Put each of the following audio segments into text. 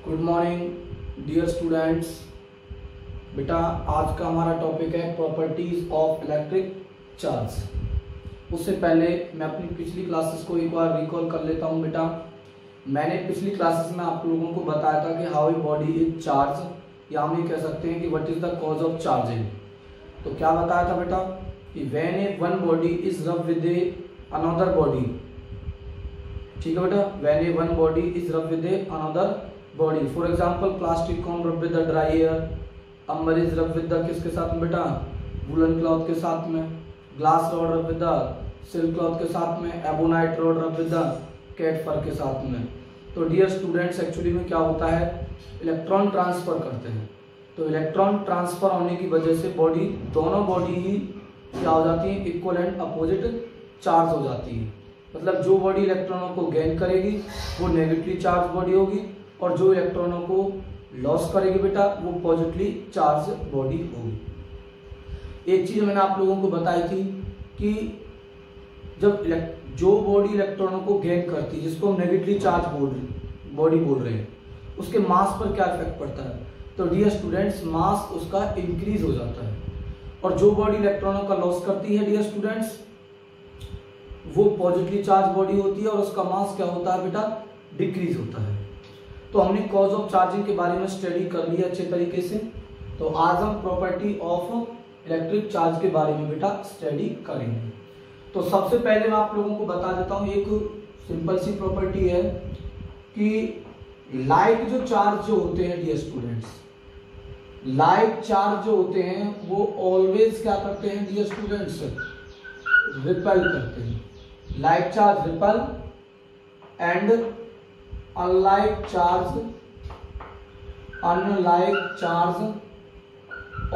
Good morning dear students. बेटा आज का हमारा टॉपिक है प्रॉपर्टीज ऑफ इलेक्ट्रिक चार्ज। उससे पहले मैं अपनी पिछली क्लासेस को एक बार रिकॉल कर लेता हूं। बेटा मैंने पिछली क्लासेस में आप लोगों को बताया था कि how a body is charge, या हम ये कह सकते हैं कि what is the cause of charging. तो क्या बताया था बेटा कि when a one body is rub with a another body, ठीक है बेटा, when a one body is rub with a another body. For example plastic comb rub with the dry air, amber is rub with the किसके साथ में बेटा, woollen cloth के साथ में, ग्लास रॉड रब विद द सिल्क क्लॉथ के साथ में, एबोनाइट रॉड रब विद द कैट फर के साथ में। तो डियर स्टूडेंट्स एक्चुअली में क्या होता है, इलेक्ट्रॉन ट्रांसफर करते हैं। तो इलेक्ट्रॉन ट्रांसफर होने की वजह से बॉडी, दोनों बॉडी ही क्या हो जाती है, इक्वल एंड अपोजिट चार्ज हो जाती है। मतलब जो बॉडी इलेक्ट्रॉनों को गेन करेगी वो नेगेटिवली चार्ज बॉडी होगी, और जो इलेक्ट्रॉनों को लॉस करेगी बेटा वो पॉजिटिवली चार्ज बॉडी होगी। एक चीज मैंने आप लोगों को बताई थी कि जब जो बॉडी इलेक्ट्रॉनों को गेन करती है, जिसको हम नेगेटिवली चार्ज बॉडी बोल रहे हैं, उसके मास पर क्या इफेक्ट पड़ता है। तो डियर स्टूडेंट्स मास उसका इंक्रीज हो जाता है, और जो बॉडी इलेक्ट्रॉनों का लॉस करती है डियर स्टूडेंट्स वो पॉजिटिवली चार्ज बॉडी होती है, और उसका मास क्या होता है बेटा, डिक्रीज होता है। तो हमने कॉज ऑफ चार्जिंग के बारे में स्टडी कर लिया अच्छे तरीके से। तो आज हम प्रॉपर्टी ऑफ इलेक्ट्रिक चार्ज के बारे में बेटा स्टडी करेंगे। तो सबसे पहले मैं आप लोगों को बता देता हूं, एक सिंपल सी प्रॉपर्टी है कि लाइक जो चार्ज जो होते हैं डियर स्टूडेंट्स, लाइक चार्ज जो होते हैं वो ऑलवेज क्या करते हैं डियर स्टूडेंट्स, रिपेल करते हैं। Like charge repel and unlike charge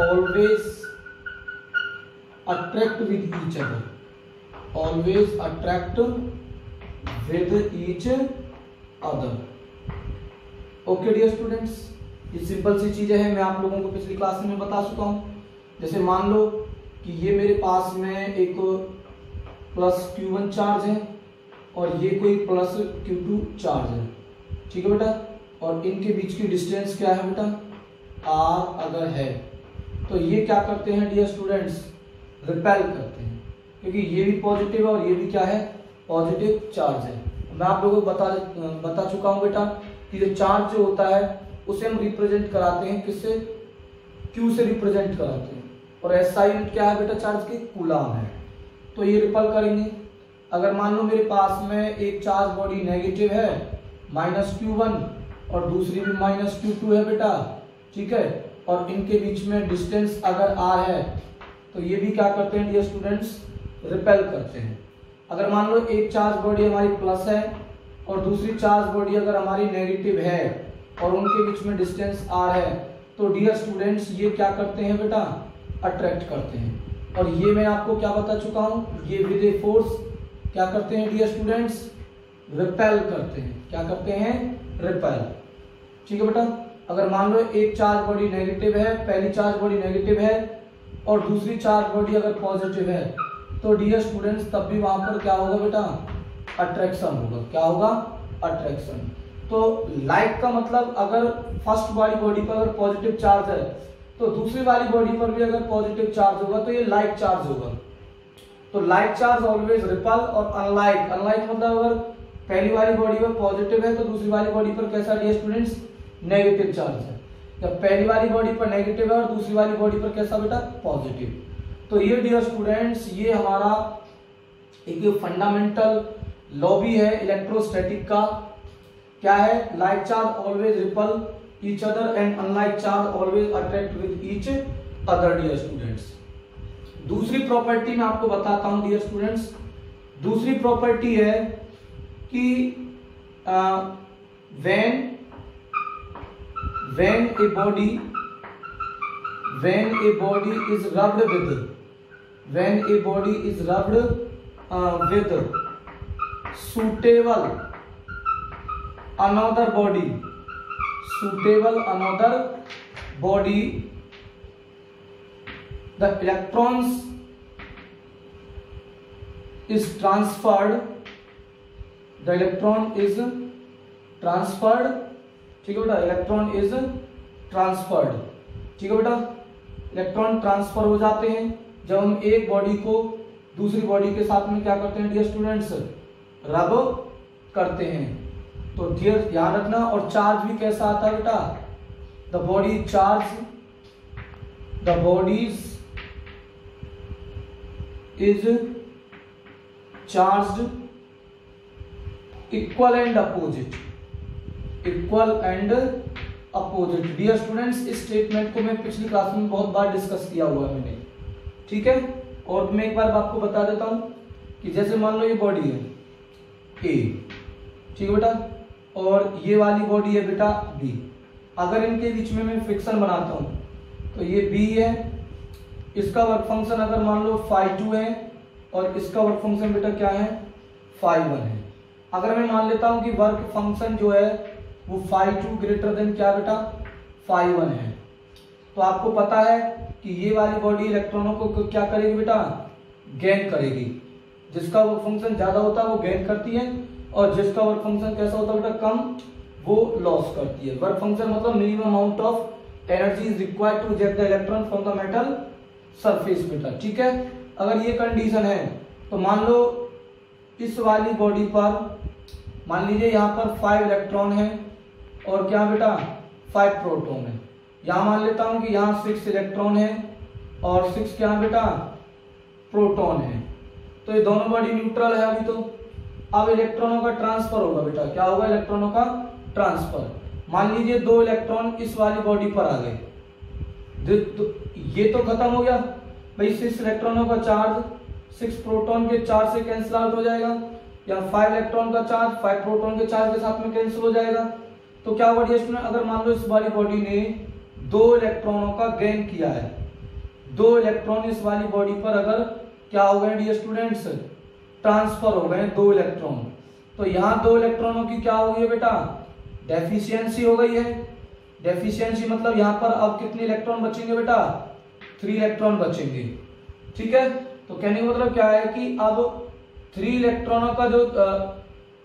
always attract with each other, always attract with each other। Okay dear students, ये सिंपल सी चीजें हैं, मैं आप लोगों को पिछली क्लास में बता चुका हूं। जैसे मान लो कि ये मेरे पास में एक प्लस Q1 चार्ज है और ये कोई प्लस Q2 चार्ज है, ठीक है बेटा, और इनके बीच की डिस्टेंस क्या है बेटा, r अगर है, तो ये क्या करते हैं डियर स्टूडेंट्स, रिपेल करते हैं, क्योंकि ये भी पॉजिटिव है और ये भी क्या है, पॉजिटिव चार्ज है। मैं आप लोगों को बता चुका हूं बेटा कि जो चार्ज जो होता है उसे हम रिप्रेजेंट कराते हैं किससे, Q से रिप्रेजेंट कराते हैं, और SI यूनिट क्या है बेटा चार्ज की, कूलम है। तो ये रिपेल करेंगे। अगर मान लो मेरे पास में एक चार्ज बॉडी नेगेटिव है -Q1 और दूसरी भी -Q2 है बेटा, ठीक है, और इनके बीच में डिस्टेंस अगर r है तो ये भी क्या करते हैं डियर स्टूडेंट्स, रिपेल करते हैं। अगर मान लो एक चार्ज बॉडी हमारी प्लस है और दूसरी चार्ज बॉडी अगर हमारी नेगेटिव है और उनके बीच में डिस्टेंस r है, तो डियर स्टूडेंट्स ये क्या करते हैं बेटा, अट्रैक्ट करते हैं। और ये मैं आपको क्या बता चुका हूं, ये विद ए फोर्स क्या करते हैं डियर स्टूडेंट्स, रिपेल करते हैं। क्या करते हैं, रिपेल, ठीक है बेटा। अगर मान लो एक चार्ज बॉडी नेगेटिव है, पहली चार्ज बॉडी नेगेटिव है और दूसरी चार्ज बॉडी अगर पॉजिटिव है, तो डियर स्टूडेंट्स तब भी वहां पर क्या होगा बेटा, अट्रैक्शन होगा। क्या होगा, अट्रैक्शन। तो लाइक का मतलब अगर फर्स्ट वाली बॉडी पर अगर पॉजिटिव चार्ज है तो दूसरी वाली बॉडी पर भी अगर पॉजिटिव चार्ज होगा तो ये लाइक चार्ज होगा। तो लाइक चार्ज ऑलवेज रिपल, और अनलाइक, अनलाइक मतलब अगर पहली वाली बॉडी पर पॉजिटिव है तो दूसरी वाली बॉडी पर कैसा डियर स्टूडेंट्स, नेगेटिव चार्ज है। जब पहली वाली बॉडी पर नेगेटिव है और दूसरी वाली बॉडी पर कैसा बेटा, पॉजिटिव। तो ये डियर स्टूडेंट्स ये हमारा एक फंडामेंटल लॉ भी है इलेक्ट्रोस्टैटिक का। क्या है, like charge always repel each other and unlike charge always attract with each other dear students. दूसरी प्रॉपर्टी मैं आपको बताता हूं डियर स्टूडेंट्स। दूसरी प्रॉपर्टी है कि when a body is rubbed with suitable another body, the electrons is transferred, the electron is transferred ठीक है बेटा, इलेक्ट्रॉन इज ट्रांसफर्ड। ठीक है बेटा, इलेक्ट्रॉन ट्रांसफर हो जाते हैं जब हम एक बॉडी को दूसरी बॉडी के साथ में क्या करते हैं डियर स्टूडेंट्स, रब करते हैं। तो डियर ध्यान रखना, और चार्ज भी कैसा आता है बेटा, the body charge, the bodies is charged equal and opposite, equal and opposite. Dear students, इस स्टेटमेंट को मैं पिछली क्लास में बहुत बार डिस्कस किया हुआ है मैंने, ठीक है। और मैं एक बार आपको बता देता हूं कि जैसे मान लो ये बॉडी है ए, ठीक है बेटा, और ये वाली बॉडी है बेटा बी। अगर इनके बीच में मैं फ्रिक्शन बनाता हूं तो ये बी है, इसका वर्क फंक्शन अगर मान लो φ2 है और इसका वर्क फंक्शन बेटा क्या है, φ1 है। अगर मैं मान लेता हूं कि वर्क फंक्शन जो है वो φ2 ग्रेटर देन क्या बेटा, φ1 है, तो आपको पता है कि ये वाली बॉडी इलेक्ट्रॉनों को क्या करेगी बेटा, गेन करेगी। जिसका वर्क फंक्शन ज्यादा होता है वो गेन करती है, और जिसका वर्क फंक्शन कैसा होता है बेटा, कम, वो लॉस करती है। वर्क फंक्शन मतलब minimum amount of energy is required to eject the electron from the metal surface बेटा, ठीक है। अगर ये कंडीशन है तो मान लो इस वाली बॉडी पर मान लीजिए यहाँ पर 5 इलेक्ट्रॉन है और क्या बेटा 5 प्रोटॉन है। यहाँ मान लेता हूं कि यहाँ 6 इलेक्ट्रॉन है और 6 क्या बेटा प्रोटॉन है, तो ये दोनों बॉडी न्यूट्रल है अभी। तो अब इलेक्ट्रॉनों का ट्रांसफर होगा बेटा, क्या होगा, इलेक्ट्रॉनों का ट्रांसफर। मान लीजिए 2 इलेक्ट्रॉन इस वाली बॉडी पर आ गए, ये तो खत्म हो गया भाई, 6 इलेक्ट्रॉनों का चार्ज 6 प्रोटॉन के चार्ज से कैंसिल आउट हो जाएगा, या 5 इलेक्ट्रॉन का चार्ज 5 प्रोटॉन के चार्ज के साथ में कैंसिल हो जाएगा। तो क्या हुआ डियर स्टूडेंट, अगर मान लो इस वाली बॉडी ने 2 इलेक्ट्रॉनों का गेन किया है, 2 इलेक्ट्रॉन इस वाली बॉडी पर अगर क्या हो गए डियर स्टूडेंट्स, ट्रांसफर हो गए 2 इलेक्ट्रॉन, तो यहाँ 2 इलेक्ट्रॉनों की क्या हो गई है बेटा, डेफिशिएंसी हो गई है। डेफिशिएंसी मतलब यहाँ पर अब कितने इलेक्ट्रॉन बचेंगे बेटा, 3 इलेक्ट्रॉन बचेंगे, ठीक है। तो कहने का मतलब क्या है कि अब 3 इलेक्ट्रॉनों का जो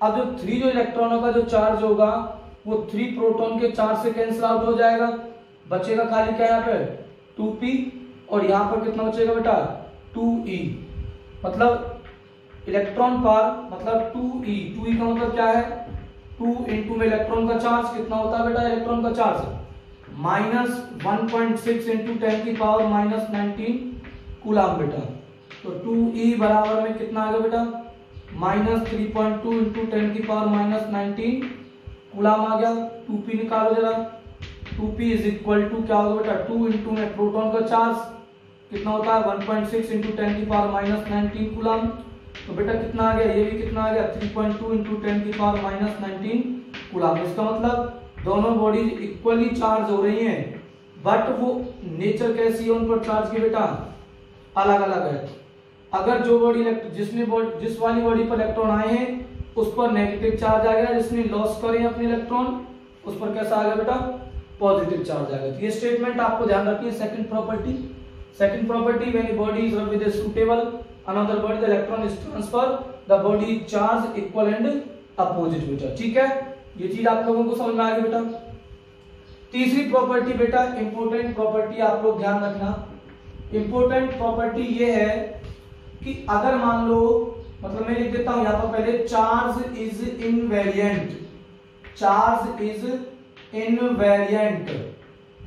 अब जो 3 जो इलेक्ट्रॉनों का जो चार्ज होगा वो 3 प्रोटॉन के चार्ज से कैंसिल आउट हो जाएगा, बचेगा खाली क्या यहाँ पे 2p, और यहाँ पर कितना बचेगा बेटा 2e। मतलब इलेक्ट्रॉन पार मतलब 2e, 2e का मतलब क्या है, 2 इंटू में इलेक्ट्रॉन का चार्ज कितना होता है बेटा, इलेक्ट्रॉन का चार्ज -1.6 इंटू 10 की पावर -19 कूलम बेटा। तो 2e बराबर में कितना आ गया बेटा, -3.2 इंटू 10 की पावर -19 कूलम आ गया। 2p निकालो जरा, 2p इज इक्वल टू क्या होगा बेटा, 2 इंटू में प्रोटॉन का चार्ज कितना होता है 1.6 इंटू 10 की पावर -19 कूलम। तो बेटा कितना आ गया, ये भी कितना आ गया 3.2 इंटू 10 की पावर -19 कूलम। इसका मतलब दोनों बॉडीज इक्वली चार्ज हो रही हैं, बट वो नेचर कैसी है उन पर चार्ज की बेटा, अलग अलग है। अगर जो बॉडी जिस वाली बॉडी पर इलेक्ट्रॉन आए हैं उस पर नेगेटिव चार्ज आ गया, जिसने लॉस करे अपने इलेक्ट्रॉन उस पर कैसा आ गया बेटा, पॉजिटिव चार्ज आ गया। ये स्टेटमेंट आपको ध्यान रखिए। Second property, when A body is with a suitable another body the electron is transfer the body charge equal and opposite बेटा, ठीक है। ये चीज आप लोगों को समझ में आ गई बेटा। तीसरी प्रॉपर्टी बेटा इंपॉर्टेंट प्रॉपर्टी, आप लोग ध्यान रखना। इंपॉर्टेंट प्रॉपर्टी ये है कि अगर मान लो, मतलब मैं लिख देता हूं यहां पर पहले, charge is invariant, charge is invariant.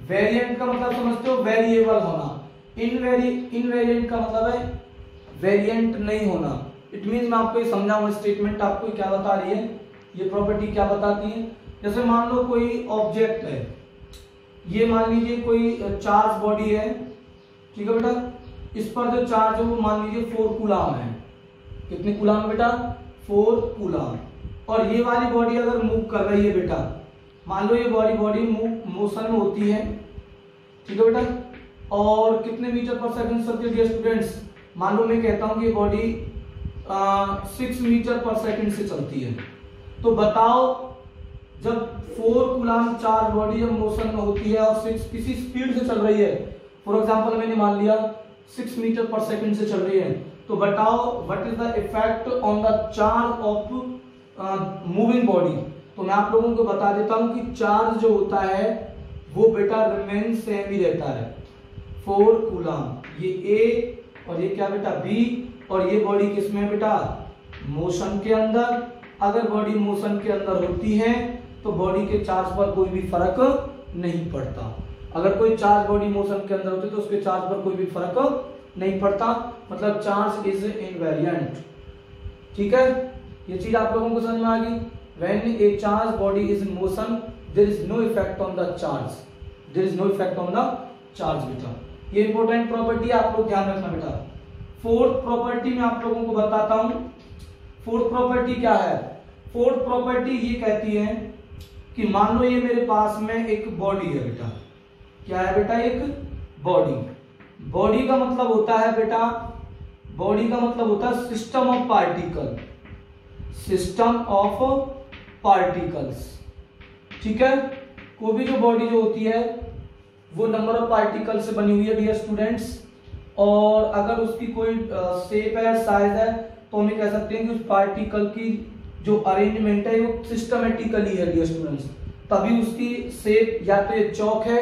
Variant का मतलब समझते हो वेरिएबल होना, इनवेरिएंट का मतलब है वेरिएंट नहीं होना। इट मीन मैं आपको ये समझाऊंगा स्टेटमेंट आपको क्या बता रही है, ये प्रॉपर्टी क्या बताती है। जैसे मान लो कोई ऑब्जेक्ट है, ये मान लीजिए कोई चार्ज बॉडी है, ठीक है बेटा, इस पर जो चार्ज है वो मान लीजिए 4 कूलम है। कितने कूलम बेटा, 4 कूलम। और ये वाली बॉडी अगर मूव कर रही है बेटा, मान लो ये बॉडी मोशन में होती है, ठीक है बेटा, और कितने मीटर पर सेकंड चलती है स्टूडेंट्स, मान लो मैं कहता हूं कि बॉडी 6 मीटर पर सेकंड से चलती है। तो बताओ जब 4 कूलम चार्ज बॉडी जब मोशन में होती है और 6 किसी स्पीड से चल रही है, फॉर एग्जांपल मैंने मान लिया 6 मीटर पर सेकंड से चल रही है, तो बताओ what is the effect on the charge of moving body. तो मैं आप लोगों को बता देता हूं कि चार्ज जो होता है वो बेटा रिमेन सेम ही रहता है, 4 कूलम। ये ए और ये क्या बेटा बी, और ये बॉडी किसमें है बेटा, मोशन के अंदर। अगर बॉडी मोशन के अंदर होती है तो बॉडी के चार्ज पर कोई भी फर्क नहीं पड़ता। अगर कोई चार्ज बॉडी मोशन के अंदर होती है तो उसके चार्ज पर कोई भी फर्क नहीं पड़ता, मतलब चार्ज इज इनवेरिएंट। ठीक है, ये चीज आप लोगों को समझ में आ गई। When a charge body is in motion there is no effect on the charge, there is no effect on the charge बेटा। ये इंपॉर्टेंट प्रॉपर्टी आप लोग ध्यान रखना बेटा। फोर्थ प्रॉपर्टी मैं आप लोगों को बताता हूं। फोर्थ प्रॉपर्टी क्या है? फोर्थ प्रॉपर्टी ये कहती है कि मान लो ये मेरे पास में एक बॉडी है बेटा। क्या है बेटा? एक बॉडी। बॉडी का मतलब होता है बेटा, बॉडी का मतलब होता है system of particle, system of particles. ठीक है, कोई भी जो बॉडी जो होती है वो नंबर ऑफ पार्टिकल से बनी हुई है डियर स्टूडेंट्स, और अगर उसकी कोई शेप है, साइज है, तो हम कह सकते हैं कि उस पार्टिकल की जो अरेंजमेंट है वो सिस्टमेटिकली है डियर स्टूडेंट्स, तभी उसकी शेप या तो ये चौक है,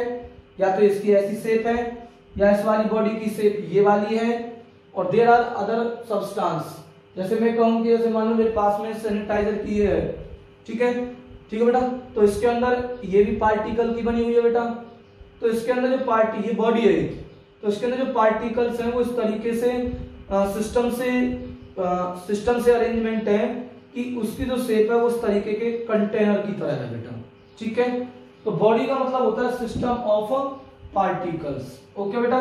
या तो इसकी ऐसी शेप है, या इस वाली बॉडी की शेप ये वाली है, और देयर आर अदर सब्सटेंस। जैसे मैं कहूँ कि जैसे मान लो मेरे पास में सैनिटाइजर की है, ठीक है, ठीक है बेटा, तो इसके अंदर ये भी पार्टिकल की बनी हुई है बेटा। तो इसके अंदर जो पार्टी, ये बॉडी है, तो इसके अंदर जो पार्टिकल्स हैं वो इस तरीके से सिस्टम से अरेंजमेंट है कि उसकी जो शेप है वो उस तरीके के कंटेनर की तरह है बेटा। ठीक है, तो बॉडी का मतलब होता है सिस्टम ऑफ पार्टिकल्स। ओके बेटा,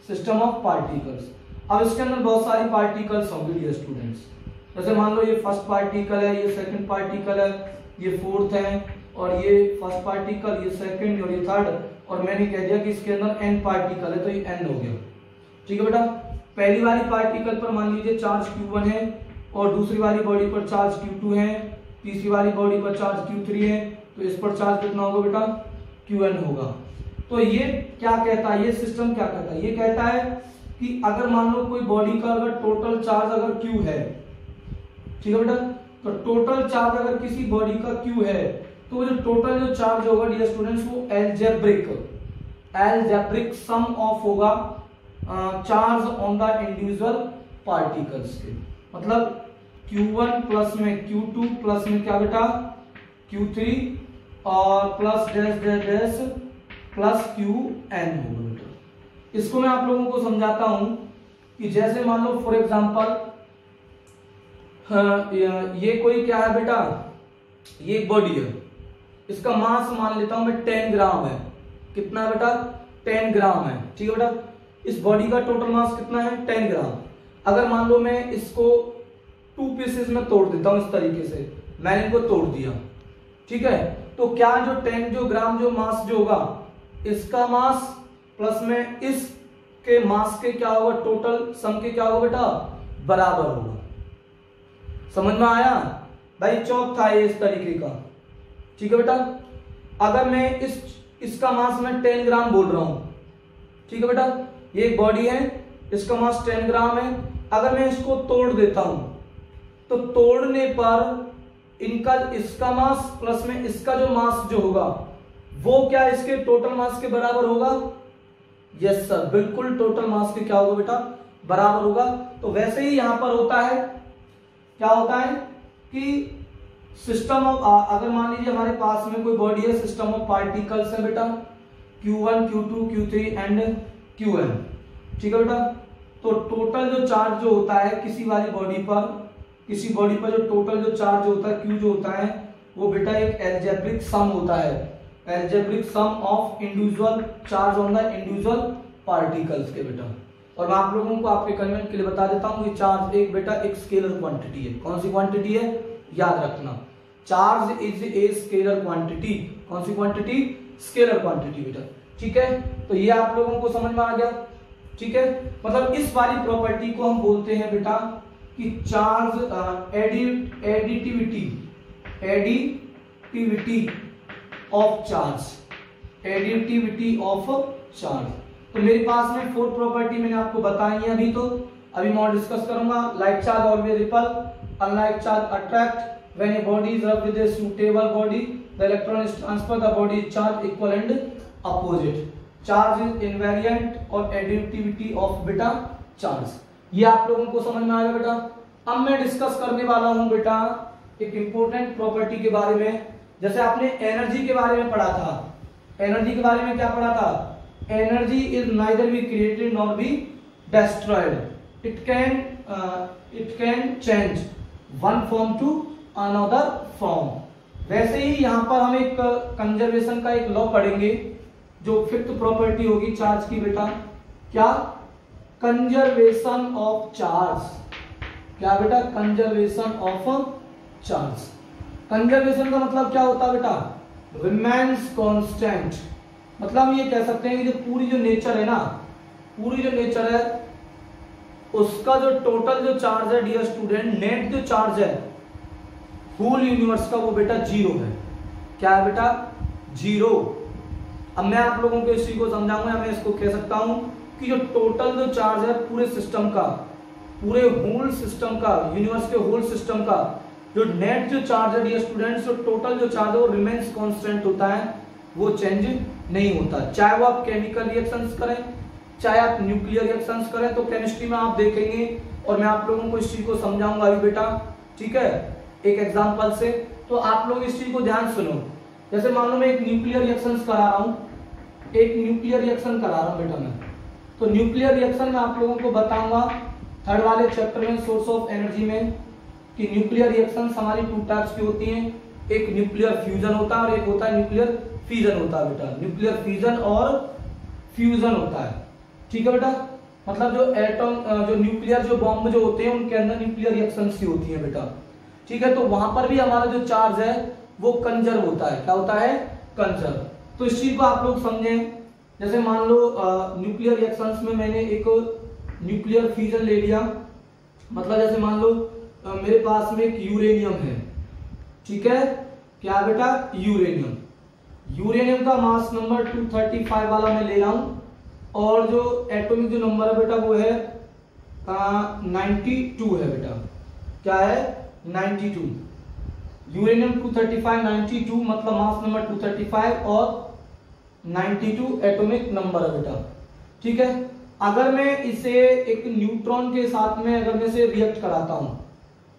सिस्टम ऑफ पार्टिकल्स। अब इसके अंदर बहुत सारी पार्टिकल्स होंगे डियर स्टूडेंट्स। जैसे मान लो ये फर्स्ट पार्टिकल है, ये सेकंड पार्टिकल है, ये फोर्थ है, और ये फर्स्ट पार्टिकल, ये सेकंड और ये थर्ड, और मैंने कह दिया कि इसके अंदर n पार्टिकल है तो ये n हो गया। ठीक है बेटा, पहली वाली पार्टिकल पर मान लीजिए चार्ज Q1 है, और दूसरी वाली बॉडी पर चार्ज Q2 है, तीसरी वाली बॉडी पर चार्ज Q3 है, तो इस पर चार्ज कितना होगा बेटा? Qn होगा। तो ये क्या कहता है, ये सिस्टम क्या कहता है? ये कहता है कि अगर मान लो कोई बॉडी का अगर टोटल चार्ज अगर Q है, ठीक है बेटा, तो टोटल चार्ज अगर किसी बॉडी का Q है, तो वो जो टोटल जो चार्ज होगा डियर स्टूडेंट्स वो एल्जेब्रिक सम ऑफ होगा charge on the individual particles के। मतलब Q1 प्लस में Q2 प्लस में क्या बेटा? Q3 और plus dash dash dash plus Qn होगा बेटा। इसको मैं आप लोगों को समझाता हूं कि जैसे मान लो फॉर एग्जांपल ये कोई क्या है बेटा, ये एक बॉडी है, इसका मास मान लेता हूं मैं 10 ग्राम है। कितना बेटा? 10 ग्राम है। ठीक है बेटा, इस बॉडी का टोटल मास कितना है? 10 ग्राम। अगर मान लो मैं इसको 2 पीसेस में तोड़ देता हूं, इस तरीके से मैंने इनको तोड़ दिया, ठीक है, तो क्या जो 10 जो ग्राम जो मास जो होगा, इसका मास प्लस में इसके मास के क्या होगा, टोटल सम के क्या होगा बेटा? बराबर होगा। समझ में आया भाई? चौक था ये इस तरीके का। ठीक है बेटा, अगर मैं इसका मास मैं 10 ग्राम बोल रहा हूं, ठीक है बेटा, ये एक बॉडी है, इसका मास 10 ग्राम है। अगर मैं इसको तोड़ देता हूं तो तोड़ने पर इनका इसका मास प्लस में इसका जो मास जो होगा वो क्या इसके टोटल मास के बराबर होगा? यस सर, बिल्कुल टोटल मास के क्या होगा बेटा? बराबर होगा। तो वैसे ही यहां पर होता है, क्या होता है कि सिस्टम ऑफ, अगर मान लीजिए हमारे पास में कोई बॉडी है, सिस्टम ऑफ पार्टिकल्स है बेटा, Q1 Q2 Q3 and Qn। ठीक है बेटा, तो टोटल जो चार्ज जो होता है किसी वाली बॉडी पर, किसी बॉडी पर जो टोटल जो चार्ज होता है Q जो होता है वो बेटा एक एल्जेब्रिक सम होता है, algebraic sum of individual charge on the individual particles के बेटा। और मैं आप लोगों को आपके कन्वीनियंस के लिए बता देता हूं कि चार्ज एक बेटा एक स्केलर क्वांटिटी है। कौन सी क्वांटिटी है? याद रखना, charge is a scalar quantity. कौन सी क्वांटिटी? स्केलर क्वांटिटी बेटा। ठीक है, तो ये आप लोगों को समझ में आ गया। ठीक है, मतलब इस वाली प्रॉपर्टी को हम बोलते हैं बेटा कि charge additivity of charge, additivity of charge. तो मेरे पास में 4 प्रॉपर्टी मैंने आपको बताई है। अभी मैं और डिस्कस करूंगा। Like charge always ripple, unlike charge attract, when A body is rubbed with a suitable body the electron is transfer the body is charge equal and opposite, charge is invariant और additivity of बेटा charge. ये आप लोगों को समझ में आया बेटा। अब मैं डिस्कस करने वाला हूं बेटा एक इंपॉर्टेंट प्रॉपर्टी के बारे में। जैसे आपने एनर्जी के बारे में पढ़ा था, एनर्जी के बारे में क्या पढ़ा था? Energy is neither be created nor be destroyed, it can change one form to another form। वैसे ही यहाँ पर हम एक कंजर्वेशन का एक लॉ पढ़ेंगे जो फिफ्थ प्रॉपर्टी होगी चार्ज की बेटा। क्या? Conservation of charge. क्या बेटा? Conservation of charge. कंजर्वेशन का मतलब क्या होता है बेटा? Remains constant. मतलब हम ये कह सकते हैं कि जो पूरी जो नेचर है ना, पूरी जो नेचर है उसका जो टोटल जो चार्ज है डियर स्टूडेंट, नेट जो चार्ज है होल यूनिवर्स का, वो बेटा जीरो है। क्या है बेटा? जीरो। अब मैं आप लोगों को इस चीज को समझाऊंगा। मैं इसको कह सकता हूं कि जो टोटल जो चार्ज है पूरे सिस्टम का, पूरे होल सिस्टम का, यूनिवर्स के होल सिस्टम का जो नेट जो चार्ज है डियर स्टूडेंट्स, जो टोटल जो चार्ज है वो रिमेन्स कांस्टेंट होता है, वो चेंज नहीं होता। चाहे वो आप केमिकल रिएक्शंस करें, चाहे आप न्यूक्लियर रिएक्शंस करें। तो केमिस्ट्री में आप देखेंगे और मैं आप लोगों को इस चीज को समझाऊंगा अभी बेटा, ठीक है, एक एग्जांपल से। तो आप लोग इस चीज को ध्यान सुनो। जैसे मान लो मैं एक न्यूक्लियर रिएक्शंस करा रहा हूं, एक न्यूक्लियर रिएक्शन करा रहा हूं बेटा मैं। तो न्यूक्लियर रिएक्शन में आप लोगों को बताऊंगा थर्ड वाले चैप्टर में सोर्स ऑफ एनर्जी में कि न्यूक्लियर रिएक्शंस हमारी टू टाइप्स की होती हैं। एक न्यूक्लियर फ्यूजन होता है और एक होता है न्यूक्लियर फिजन होता है बेटा। न्यूक्लियर फिजन और फ्यूजन होता है, ठीक है बेटा। मतलब जो एटम जो न्यूक्लियर जो बॉम्ब जो होते हैं उनके अंदर न्यूक्लियर रिएक्शंस ही होती है बेटा, ठीक है। तो वहां पर भी हमारा जो चार्ज है वो कंजर्व होता है। क्या होता है? कंजर्व। तो इस चीज को आप लोग समझें। जैसे मान लो न्यूक्लियर रिएक्शंस में मैंने एक न्यूक्लियर फ्यूजन ले लिया। मतलब जैसे मान लो मेरे पास में एक यूरेनियम है, ठीक है। क्या बेटा? यूरेनियम। यूरेनियम का मास नंबर 235 वाला मैं ले रहा हूं और जो एटॉमिक जो नंबर है बेटा वो है 92 है बेटा। क्या है? 92। यूरेनियम 235 92 मतलब मास नंबर 235 और 92 एटॉमिक नंबर है बेटा, ठीक है। अगर मैं इसे एक न्यूट्रॉन के साथ में अगर मैं इसे रिएक्ट कराता हूं,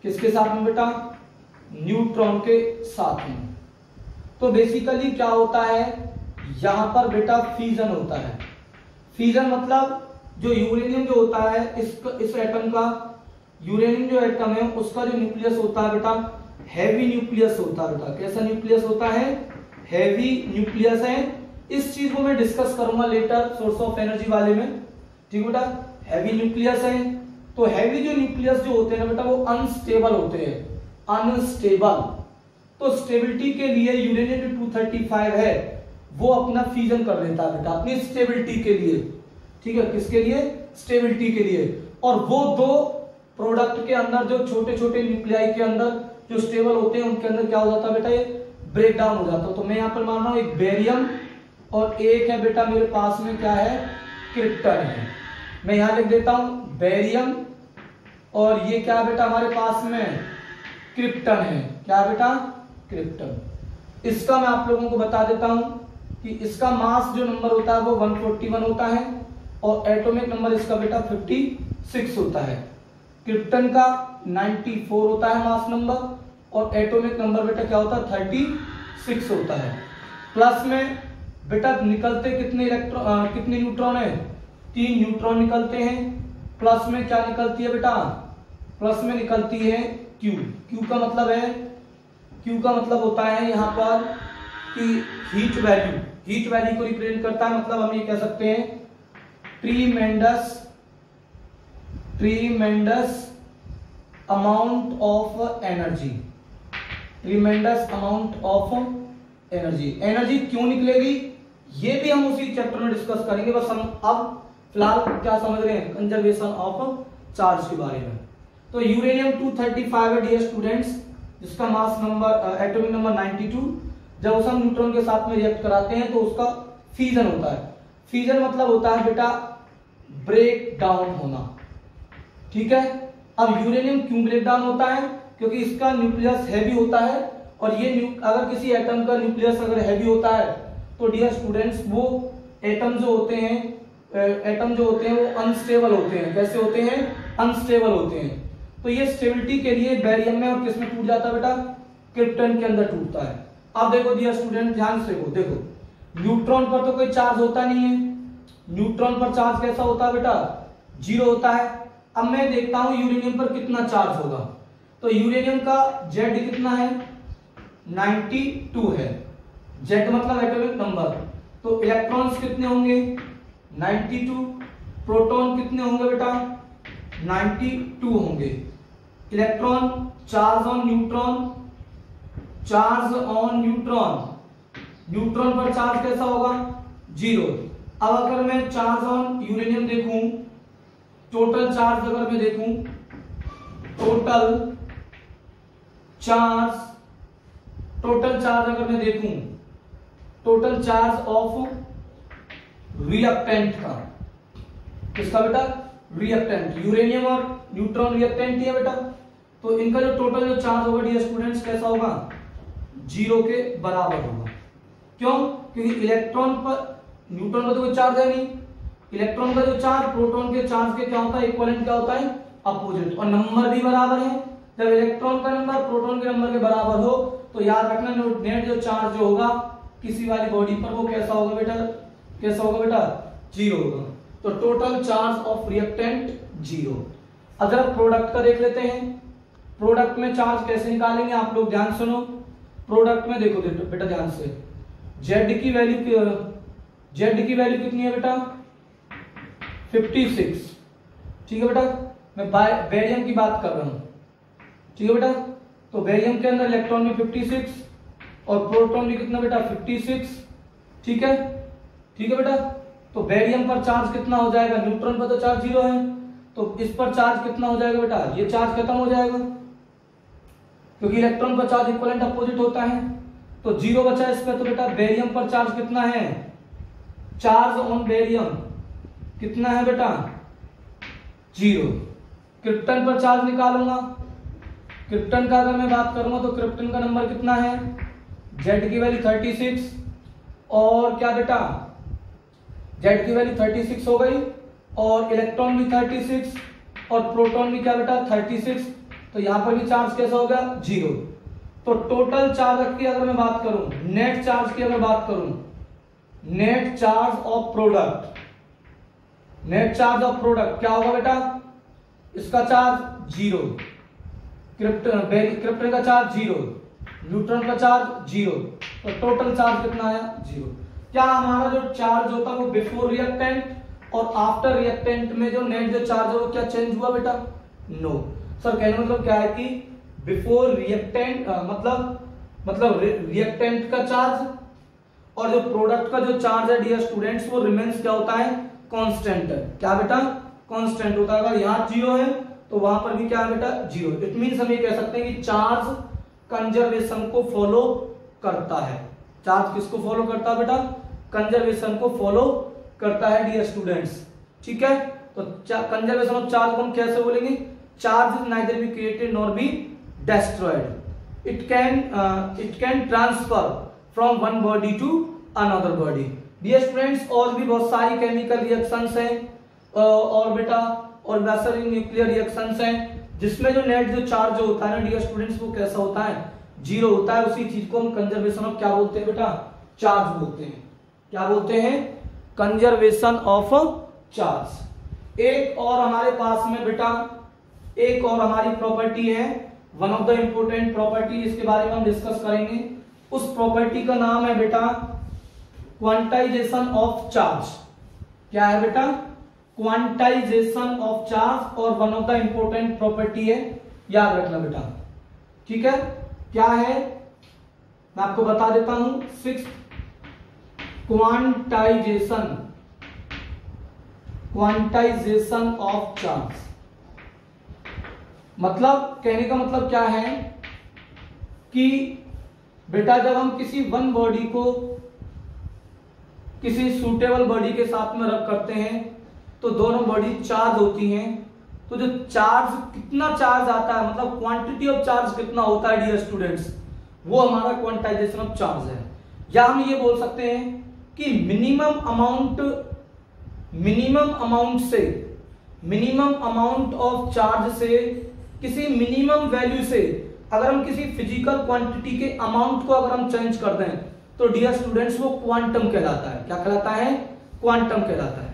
किसके साथ में बेटा? न्यूट्रॉन के साथ में, तो बेसिकली क्या होता है यहां पर बेटा? फ्यूजन होता है। फ्यूजन मतलब जो यूरेनियम जो होता है इस एटम का, यूरेनियम जो एटम है उसका जो न्यूक्लियस होता है बेटा हैवी न्यूक्लियस होता है बेटा। कैसा न्यूक्लियस होता है? हैवी न्यूक्लियस है। इस चीज को मैं डिस्कस करूंगा लेटर सोर्स ऑफ एनर्जी वाले में, ठीक बेटा। हैवी न्यूक्लियस है। तो हैवी जो न्यूक्लियस जो होते हैं ना बेटा वो अनस्टेबल होते हैं, अनस्टेबल। तो स्टेबिलिटी के लिए यूरेनियम 235 है वो अपना फ्यूजन कर लेता है बेटा अपनी स्टेबिलिटी के लिए, ठीक है। किसके लिए? स्टेबिलिटी के लिए। और वो दो प्रोडक्ट के अंदर जो छोटे छोटे न्यूक्लियाई के अंदर जो स्टेबल होते हैं उनके अंदर क्या हो जाता है बेटा? ये ब्रेक डाउन हो जाता है। तो मैं यहाँ पर मान रहा हूं एक बेरियम और एक है बेटा मेरे पास में क्या है? क्रिप्टन है। मैं यहां लिख देता हूं बेरियम और ये क्या बेटा हमारे पास में? क्रिप्टन है। क्या बेटा? क्रिप्टन। इसका मैं आप लोगों को बता देता हूं कि इसका मास जो नंबर होता है वो 141 होता है और एटॉमिक नंबर इसका बेटा 56 होता है। क्रिप्टन का 94 होता है मास नंबर और एटॉमिक नंबर बेटा क्या होता है? 36 होता है। प्लस में बेटा निकलते कितने इलेक्ट्रॉन कितने न्यूट्रॉन है? 3 न्यूट्रॉन निकलते हैं। प्लस में क्या निकलती है बेटा? प्लस में निकलती है क्यू। क्यू का मतलब है, क्यू का मतलब होता है यहाँ पर कि हीट वैल्यू, हीट वैल्यू को रिप्रेजेंट करता है। मतलब हम ये कह सकते हैं tremendous amount of energy, tremendous amount of energy. Energy क्यों निकलेगी ये भी हम उसी चैप्टर में डिस्कस करेंगे। बस हम अब फिलहाल क्या समझ रहे हैं? कंजर्वेशन ऑफ चार्ज के बारे में। तो यूरेनियम 235 है डियर स्टूडेंट्स, जिसका मास नंबर एटॉमिक नंबर 92। जब उसे हम न्यूट्रॉन के साथ में रिएक्ट कराते हैं तो उसका फ्यूजन होता है। फ्यूजन मतलब होता है बेटा ब्रेक डाउन होना, ठीक है। अब यूरेनियम क्यों ब्रेक डाउन होता है? क्योंकि इसका न्यूक्लियस हैवी होता है, और ये अगर किसी एटम का न्यूक्लियस अगर हैवी होता है तो डियर स्टूडेंट्स वो एटम जो होते हैं वो अनस्टेबल होते हैं। कैसे होते हैं? अनस्टेबल होते हैं। तो ये स्टेबिलिटी के लिए बेरियम में और किसमें टूट जाता है बेटा? क्रिप्टन के अंदर टूटता है। अब देखो डियर स्टूडेंट ध्यान से देखो, न्यूट्रॉन पर तो कोई चार्ज होता नहीं है। न्यूट्रॉन पर चार्ज कैसा होता है बेटा? 0 होता है। अब मैं देखता हूं यूरेनियम पर कितना चार्ज होगा। तो यूरेनियम का Z कितना है? 92 है। Z मतलब एटॉमिक नंबर। तो इलेक्ट्रॉन्स कितने होंगे? 92। प्रोटॉन कितने होंगे बेटा? 92 होंगे। Electron charge on neutron, charge on neutron, neutron पर चार्ज कैसा होगा? 0। अब अगर मैं चार्ज ऑन यूरेनियम देखूं, टोटल चार्ज अगर मैं देखूं, टोटल चार्ज अगर मैं देखूं, टोटल चार्ज ऑफ रिएक्टेंट का, किसका बेटा? रिएक्टेंट। यूरेनियम और न्यूट्रॉन रिएक्टेंट ही है बेटा। तो इनका जो टोटल जो चार्ज होगा डियर स्टूडेंट्स कैसा होगा? 0 के बराबर होगा। क्यों? क्योंकि इलेक्ट्रॉन पर, न्यूट्रॉन का तो कोई चार्ज है नहीं। इलेक्ट्रॉन का जो चार्ज प्रोटॉन के चार्ज के क्या होता है? इक्विवेलेंट क्या होता है? अपोजिट। और नंबर भी बराबर है। जब इलेक्ट्रॉन का नंबर प्रोटॉन के नंबर के बराबर हो तो याद रखना नेट जो चार्ज जो होगा किसी वाली बॉडी पर वो कैसा होगा बेटा? कैसा होगा बेटा? 0 होगा। तो टोटल चार्ज ऑफ रिएक्टेंट 0। अगर प्रोडक्ट का देख लेते हैं, प्रोडक्ट में चार्ज कैसे निकालेंगे आप लोग ध्यान सुनो। प्रोडक्ट में देखो बेटा ध्यान से, Z की वैल्यू कितनी है बेटा? 56। ठीक है बेटा, मैं बेरियम की बात कर रहा हूं। ठीक है बेटा, तो बेरियम के अंदर इलेक्ट्रॉन में 56 और प्रोटॉन भी कितना बेटा? 56। ठीक है, ठीक है बेटा। तो बेरियम पर चार्ज कितना हो जाएगा? न्यूट्रॉन पर तो चार्ज 0 है, तो इस पर चार्ज कितना हो जाएगा बेटा? ये चार्ज खत्म हो जाएगा क्योंकि इलेक्ट्रॉन का चार्ज इक्विवेलेंट अपोजिट होता है। तो 0 बचा इस पर। तो बेटा बेरियम पर चार्ज कितना है? चार्ज ऑन बेरियम कितना है बेटा? 0। क्रिप्टन पर चार्ज निकालूंगा। क्रिप्टन का अगर मैं बात करूंगा तो क्रिप्टन का नंबर कितना है? Z की वैल्यू 36 और क्या बेटा? Z की वैल्यू 36 हो गई और इलेक्ट्रॉन भी 36 और प्रोटॉन भी क्या बेटा? 36। तो यहां पर भी चार्ज कैसा होगा? 0। तो टोटल चार्ज की अगर मैं बात करूं, नेट चार्ज की अगर बात करूं, net charge of product, net charge of product क्या होगा बेटा? इसका चार्ज 0, क्रिप्टन का चार्ज 0, न्यूट्रॉन का चार्ज 0। तो टोटल चार्ज कितना आया? 0। क्या हमारा जो चार्ज होता है वो बिफोर रिएक्टेंट और आफ्टर रिएक्टेंट में जो नेट जो चार्ज है वो क्या चेंज हुआ बेटा? नो। सर कहने मतलब क्या है कि बिफोर रिएक्टेंट मतलब रिएक्टेंट का चार्ज और जो प्रोडक्ट का जो चार्ज है डियर स्टूडेंट्स वो रिमेन्स क्या होता है? कांस्टेंट है। क्या बेटा? कांस्टेंट होता है। अगर यहाँ 0 है तो वहां पर भी क्या है बेटा? 0। इट मींस हम ये कह सकते हैं कि चार्ज कंजर्वेशन को फॉलो करता है। चार्ज किसको फॉलो करता है बेटा? कंजर्वेशन को फॉलो करता है डियर स्टूडेंट्स। ठीक है, तो कंजर्वेशन ऑफ चार्ज को हम कैसे बोलेंगे? Charge is neither be created nor be destroyed. It can transfer from one body to another body. Dear students, और भी बहुत सारी केमिकल रिएक्शंस हैं और बेटा और वैसे न्यूक्लियर रिएक्शंस हैं जिसमें जो नेट जो चार्ज जो होता है ना डियर स्टूडेंट्स वो कैसा होता है? 0 होता है। उसी चीज को हम कंजर्वेशन ऑफ क्या बोलते हैं बेटा? चार्ज बोलते हैं। क्या बोलते हैं? Conservation of charge. एक और हमारे पास में बेटा एक और हमारी प्रॉपर्टी है, one of the important property, इसके बारे में हम डिस्कस करेंगे। उस प्रॉपर्टी का नाम है बेटा क्वांटाइजेशन ऑफ चार्ज। क्या है बेटा? क्वांटाइजेशन ऑफ चार्ज और one of the important property है, याद रखना बेटा। ठीक है, क्या है मैं आपको बता देता हूं। 6 क्वांटाइजेशन ऑफ चार्ज मतलब कहने का मतलब क्या है कि बेटा जब हम किसी वन बॉडी को किसी सूटेबल बॉडी के साथ में रब करते हैं तो दोनों बॉडी चार्ज होती हैं। तो जो चार्ज, कितना चार्ज आता है, मतलब क्वांटिटी ऑफ चार्ज कितना होता है डियर स्टूडेंट्स, वो हमारा क्वांटाइजेशन ऑफ चार्ज है। या हम ये बोल सकते हैं कि मिनिमम अमाउंट ऑफ चार्ज से, किसी मिनिमम वैल्यू से अगर हम किसी फिजिकल क्वांटिटी के अमाउंट को अगर हम चेंज कर दें तो डियर स्टूडेंट्स वो क्वांटम कहलाता है। क्या कहलाता है? क्वांटम कहलाता है।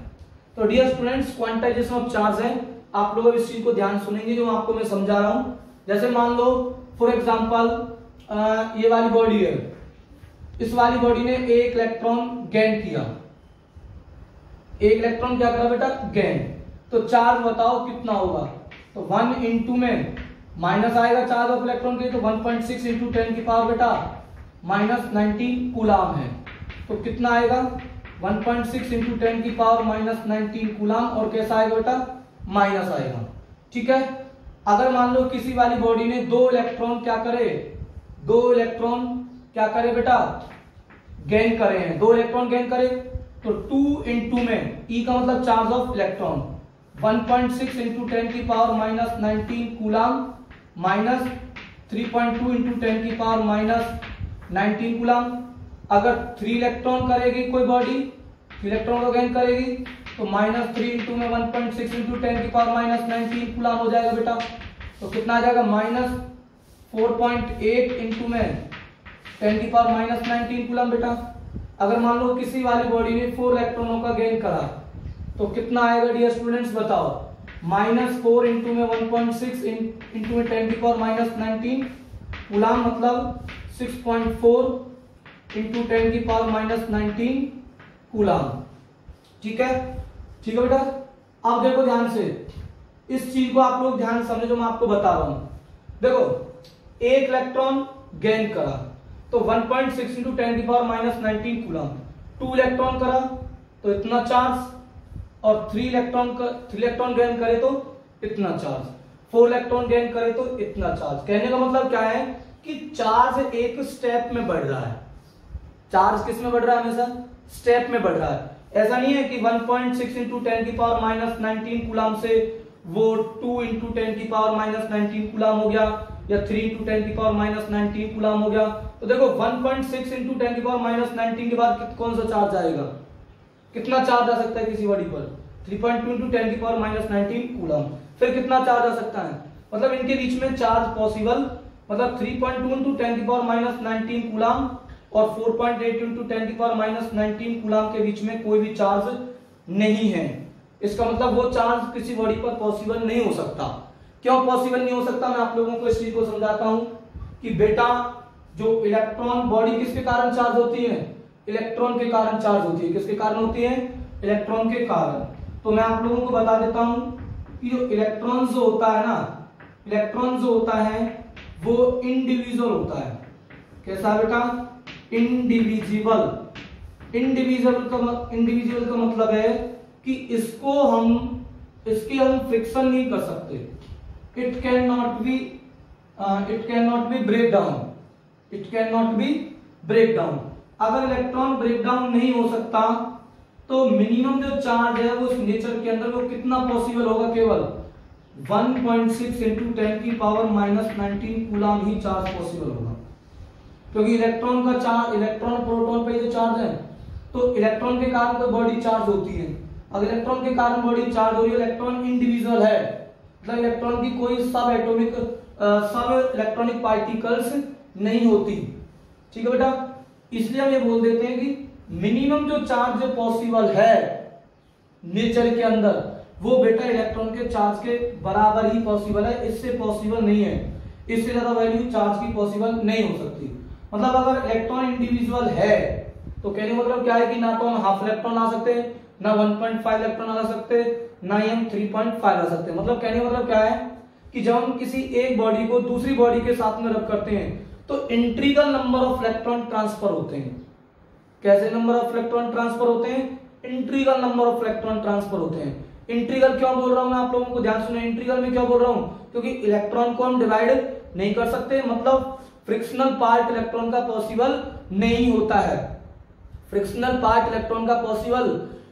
तो dear students quantization of charge है, आप लोग इस चीज को ध्यान सुनेंगे जो आपको मैं समझा रहा हूं। जैसे मान लो फॉर एग्जांपल ये वाली बॉडी है, इस वाली बॉडी ने एक इलेक्ट्रॉन गेन किया, एक इलेक्ट्रॉन क्या करा बेटा? गेन। तो चार्ज बताओ कितना होगा? तो 1 इंटू में माइनस आएगा चार्ज ऑफ इलेक्ट्रॉन के, तो 1.6 इंटू 10 की पावर बेटा -19 कूलाम है। तो कितना आएगा? 1.6 इंटू 10 की पावर -19 कूलाम, और कैसा आएगा बेटा? माइनस आएगा। ठीक है। अगर मान लो किसी वाली बॉडी ने दो इलेक्ट्रॉन क्या करे बेटा? गेन करे हैं, दो इलेक्ट्रॉन गेन करे, तो 2 इंटू में E का मतलब चार्ज ऑफ इलेक्ट्रॉन 1.6 इंटू 10 की पावर -19 कूलाम माइनस 3.2 इंटू 10 की पावर -19 कूलाम। अगर 3 इलेक्ट्रॉन करेगी कोई बॉडी, इलेक्ट्रॉन को गेन करेगी, तो -3 इंटू में 1.6 इंटू 10 की पावर -19 कूलाम हो जाएगा बेटा। तो कितना आ जाएगा? -4.8 इंटू में 10 की पावर -19 कूलाम बेटा। अगर मान लो किसी वाली बॉडी ने 4 इलेक्ट्रॉनों का गेन करा, तो कितना आएगा डियर स्टूडेंट्स बताओ? -4 इंटू में 1.6 इंटू में 10 की पावर -19 कूलाम, मतलब 6.4 इंटू 10 की पावर -19 कूलाम। ठीक है, ठीक है बेटा। अब देखो ध्यान से, इस चीज को आप लोग ध्यान समझो जो मैं आपको बता रहा हूं। देखो, एक इलेक्ट्रॉन गेन करा तो 1.6 इंटू 10 की पावर -19 कूलाम, 2 इलेक्ट्रॉन करा तो इतना चार्ज, और 3 इलेक्ट्रॉन गेन करे तो इतना चार्ज, 4 इलेक्ट्रॉन गेन करे तो इतना चार्ज। कहने का मतलब क्या है कि चार्ज एक स्टेप में बढ़ रहा है। चार्ज किस में बढ़ रहा है? हमेशा स्टेप में बढ़ रहा है। ऐसा नहीं है कि 1.6 इंटू 10 की पावर -19 कूलाम से वो 2 इंटू 10 की पावर -19 कूलाम हो गया, या 3 इंटू 10 की पावर -19 कूलाम हो गया। तो देखो 1.6 इंटू 10 की पावर -19 के बाद कौन सा चार्ज आएगा? कितना चार्ज आ सकता है किसी बॉडी पर? 3.2 इंटू 10 की पावर -19 कूलाम। फिर कितना चार्ज आ सकता है? मतलब इनके बीच में चार्ज पॉसिबल, मतलब 3.2 इंटू 10 की पावर -19 कूलाम और 4.8 इंटू 10 की पावर -19 कूलाम के बीच में कोई भी चार्ज नहीं है। इसका मतलब वो चार्ज किसी बॉडी पर पॉसिबल नहीं हो सकता। क्यों पॉसिबल नहीं हो सकता? मैं आप लोगों को इस चीज को समझाता हूं कि बेटा जो इलेक्ट्रॉन, बॉडी किसके कारण चार्ज होती है? इलेक्ट्रॉन के कारण चार्ज होती है। किसके कारण होती है? इलेक्ट्रॉन के कारण। तो मैं आप लोगों को बता देता हूं कि जो इलेक्ट्रॉन जो होता है ना, इलेक्ट्रॉन जो होता है वो इंडिविजुअल होता है। कैसा बेटा? इंडिविजुअल। इंडिविजुअल का मतलब है कि इसकी हम फ्रिक्शन नहीं कर सकते। It can not be break down. अगर इलेक्ट्रॉन ब्रेक डाउन नहीं हो सकता तो मिनिमम जो चार्ज है वो उस नेचर के अंदर वो कितना पॉसिबल होगा? केवल 1.6 इंटू 10 की पावर -19 कूलाम ही चार्ज पॉसिबल होगा। क्योंकि इलेक्ट्रॉन प्रोटॉन पे जो चार्ज है, तो इलेक्ट्रॉन के कारण कोई बॉडी चार्ज होती है। अगर इलेक्ट्रॉन के कारण बॉडी चार्ज हो रही है, इलेक्ट्रॉन इंडिविजुअल है, मतलब इलेक्ट्रॉन की कोई सब इलेक्ट्रॉनिक पार्टिकल्स नहीं होती। ठीक है बेटा, इसलिए हम ये बोल देते हैं कि मिनिमम जो चार्ज पॉसिबल है नेचर के अंदर वो बेटा इलेक्ट्रॉन के चार्ज के बराबर ही पॉसिबल है, इससे पॉसिबल नहीं है। इससे ज्यादा वैल्यू चार्ज की पॉसिबल नहीं हो सकती। मतलब अगर इलेक्ट्रॉन इंडिविजुअल है तो कहने मतलब क्या है कि ना तो हम हाफ इलेक्ट्रॉन ला सकते हैं, ना 1.5 इलेक्ट्रॉन ला सकते, ना ही हम 3.5 ला सकते। मतलब कहने मतलब क्या है कि जब हम किसी एक बॉडी को दूसरी बॉडी के साथ में रब करते हैं तो integral number of electron transfer होते हैं। कैसे नंबर ऑफ इलेक्ट्रॉन ट्रांसफर होते हैं? Integral number of electron transfer होते हैं। इंट्रीगल क्यों बोल रहा हूं मैं आप लोगों को ध्यान सुने। इंट्रीगल में क्यों बोल रहा हूं? क्योंकि इलेक्ट्रॉन को हम डिवाइड नहीं कर सकते, मतलब फ्रिक्शनल पार्ट इलेक्ट्रॉन का पॉसिबल नहीं होता है। फ्रिक्शनल पार्ट इलेक्ट्रॉन का पॉसिबल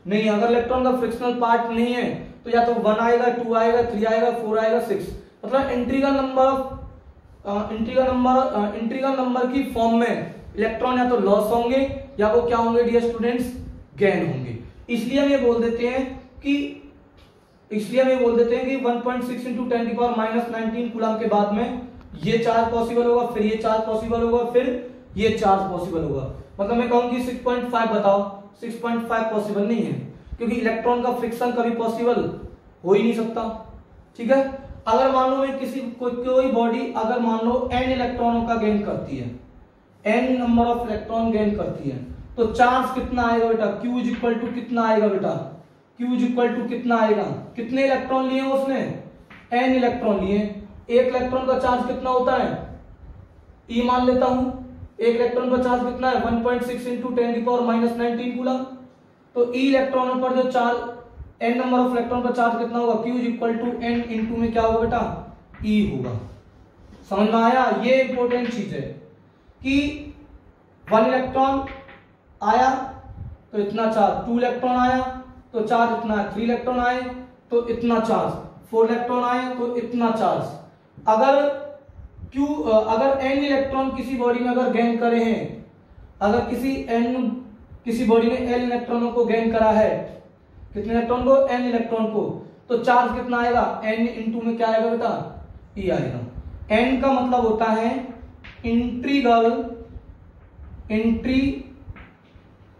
नहीं, अगर इलेक्ट्रॉन का फ्रिक्शनल पार्ट नहीं है तो या तो 1 आएगा, 2 आएगा, 3 आएगा, 4 आएगा, 6, मतलब इंट्रीगल नंबर की फॉर्म में इलेक्ट्रॉन या तो लॉस होंगे या वो क्या होंगे डियर स्टूडेंट्स, गेन होंगे। इसलिए हम ये बोल देते हैं कि 1.6 इंटू 10⁻⁻19 कूलम के बाद में ये चार्ज पॉसिबल होगा, फिर ये चार्ज पॉसिबल होगा, फिर ये चार्ज पॉसिबल होगा। मतलब मैं कहूंगी 6.5 बताओ, 6.5 पॉसिबल नहीं है क्योंकि इलेक्ट्रॉन का फ्रिक्शन कभी पॉसिबल हो ही नहीं सकता। ठीक है, अगर मान लो कोई बॉडी अगर मान लो n इलेक्ट्रॉनों का गेन करती है, n number of electron gain करती है, तो चार्ज कितना आएगा बेटा, Q इज इक्वल टू कितना आएगा बेटा, Q इज इक्वल टू कितना आएगा, कितने इलेक्ट्रॉन लिए उसने, n इलेक्ट्रॉन लिए। एक इलेक्ट्रॉन का चार्ज कितना होता है, E मान लेता हूं, एक इलेक्ट्रॉन का चार्ज कितना है 1.6 इंटू 10⁻⁻19 कूलम। तो E इलेक्ट्रॉनों पर जो charge n number of electron का चार्ज कितना होगा, Q is equal to n into में क्या होगा बेटा, E होगा। समझ में आया? ये इंपॉर्टेंट चीज है कि 1 इलेक्ट्रॉन आया तो इतना चार्ज, 2 इलेक्ट्रॉन आया तो चार्ज इतना है, 3 इलेक्ट्रॉन आए तो इतना चार्ज, 4 इलेक्ट्रॉन आए तो इतना चार्ज। अगर n इलेक्ट्रॉन किसी बॉडी में अगर गेन करे हैं, अगर किसी बॉडी ने n इलेक्ट्रॉनों को गेन करा है, कितने इलेक्ट्रॉन को, n इलेक्ट्रॉन को, तो चार्ज कितना आएगा, n इंटू में क्या आएगा बेटा, E आएगा। n का मतलब होता है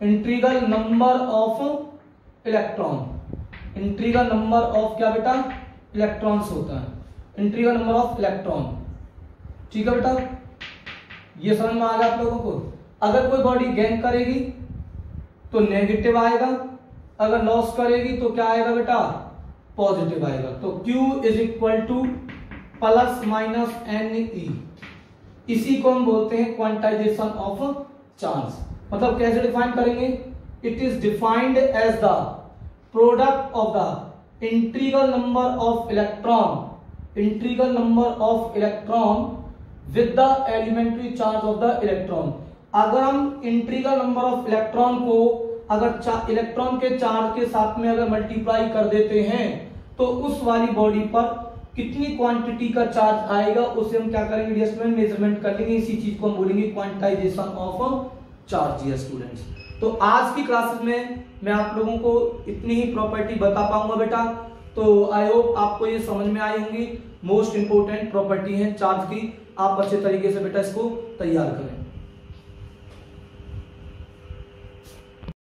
integral number of electron, integral number of क्या बेटा, इलेक्ट्रॉन्स होता है, इंट्रीगल नंबर ऑफ इलेक्ट्रॉन। ठीक है बेटा, ये समझ में आ गया आप लोगों को। अगर कोई बॉडी गेन करेगी तो नेगेटिव आएगा, अगर लॉस करेगी तो क्या आएगा बेटा, पॉजिटिव आएगा। तो Q is equal two plus minus NE, इसी को हम बोलते हैं क्वांटाइजेशन ऑफ चार्ज। मतलब कैसे डिफाइन करेंगे, it is defined as the product of the integral number of electron with the elementary charge of the electron. अगर हम इंट्रीगल नंबर ऑफ इलेक्ट्रॉन को अगर इलेक्ट्रॉन के चार्ज के साथ में अगर मल्टीप्लाई कर देते हैं तो उस वाली बॉडी पर कितनी क्वांटिटी का चार्ज आएगा, उसे हम क्या करेंगे, इसमें मेजरमेंट कर लेंगे। इसी चीज को हम बोलेंगे quantization of charge. Dear students, तो आज की क्लासेस में मैं आप लोगों को इतनी ही प्रॉपर्टी बता पाऊंगा बेटा। तो आई होप आपको ये समझ में आई होंगी। मोस्ट इंपोर्टेंट प्रॉपर्टी है चार्ज की, आप अच्छे तरीके से बेटा इसको तैयार करें।